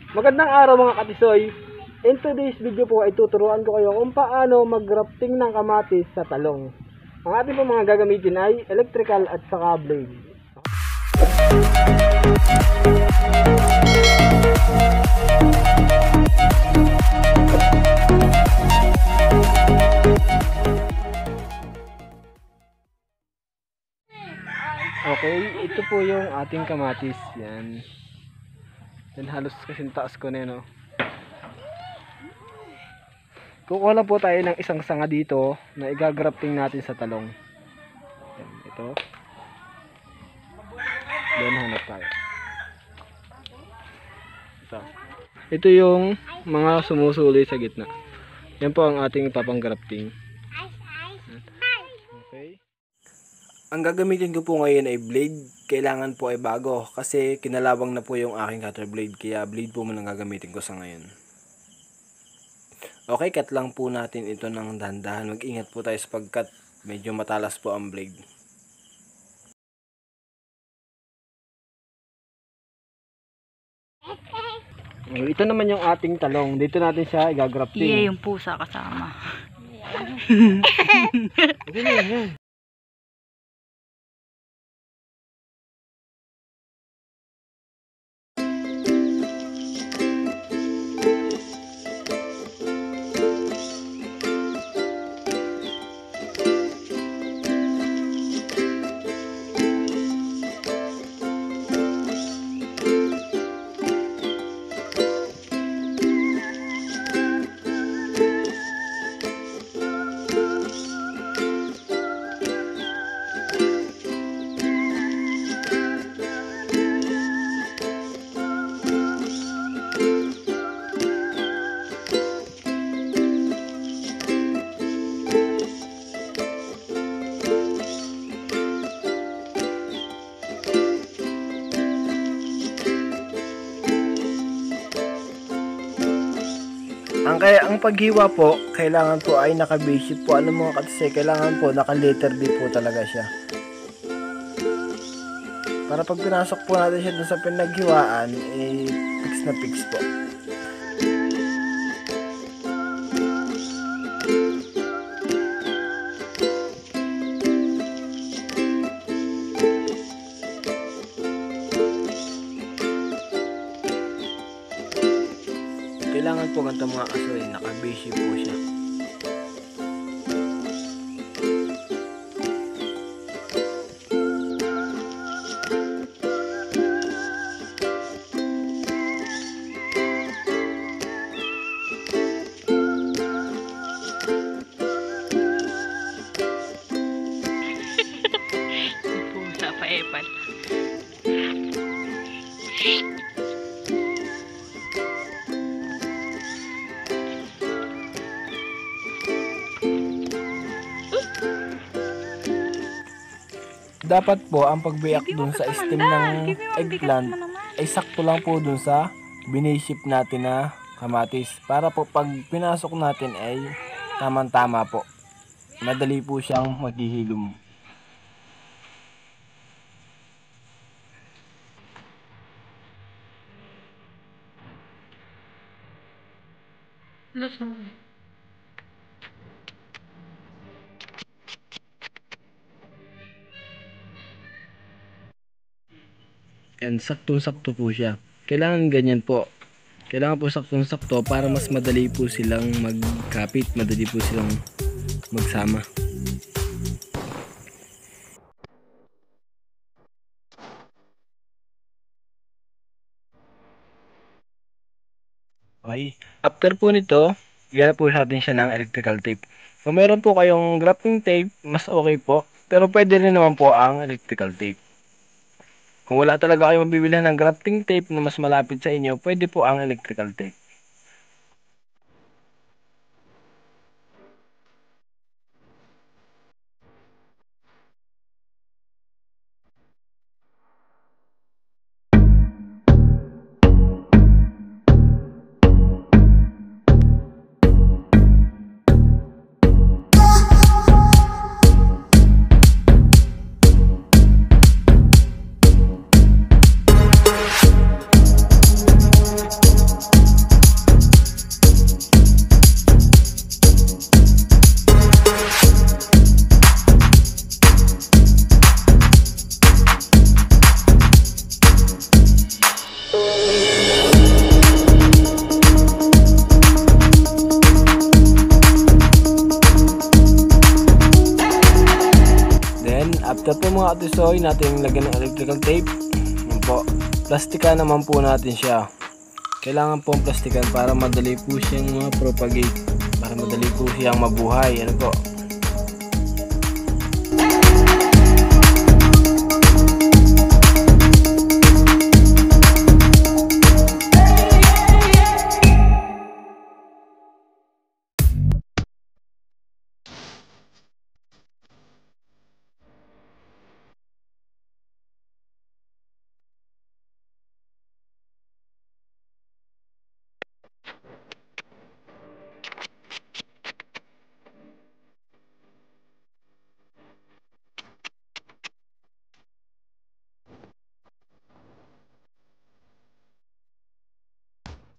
Magandang araw mga katisoy. In today's video po ay tuturuan ko kayo kung paano mag-grafting ng kamatis sa talong. Ang ating po mga gagamitin ay electrical at saka blade. Okay, ito po yung ating kamatis. Yan. Yan halos kasing taas ko na yun, oh. Kukuha lang po tayo ng isang sanga dito na igagrafting natin sa talong. Yan, ito. Doon hanap tayo. Ito yung mga sumusuli sa gitna. Yan po ang ating ipapang-grafting. Okay. Ang gagamitin ko po ngayon ay blade. Kailangan po ay bago kasi kinalawang na po yung aking cutter blade. Kaya blade po muna gagamitin ko sa ngayon. Okay, cut lang po natin ito ng dahan-dahan. Mag-ingat po tayo sapagkat medyo matalas po ang blade. Ito naman yung ating talong. Dito natin siya i-grafting. Yeah, yung pusa kasama. Okay na yan. Ang paghiwa po, kailangan po ay naka-basic po. Ano mga katisay, kailangan po naka-letter B po talaga siya. Para pag pinasok po natin siya dun sa pinaghiwaan, fix na fix po. Kailangan po ganito mga kasoy, naka-basic po siya. Pusa pa epan. Dapat po ang pagbiyak dun sa stem ng eggplant ay sakto lang po dun sa binisip natin na kamatis. Para po pag pinasok natin ay tamang-tama po. Madali po siyang maghihilom. Yan, saktong-sakto po siya. Kailangan ganyan po. Kailangan po saktong-sakto para mas madali po silang magkapit, madali po silang magsama. Okay. After po nito, gana po natin siya ng electrical tape. Kung meron po kayong grafting tape, mas okay po. Pero pwede rin naman po ang electrical tape. Kung wala talaga kayong mabibilhan ng grafting tape na mas malapit sa inyo, pwede po ang electrical tape. mga katisoy natin lagyan ng electrical tape. Yan po. Plastika naman po natin siya. Kailangan po ang plastikan para madali po siyang propagate. Para madali po siyang mabuhay. Ano po.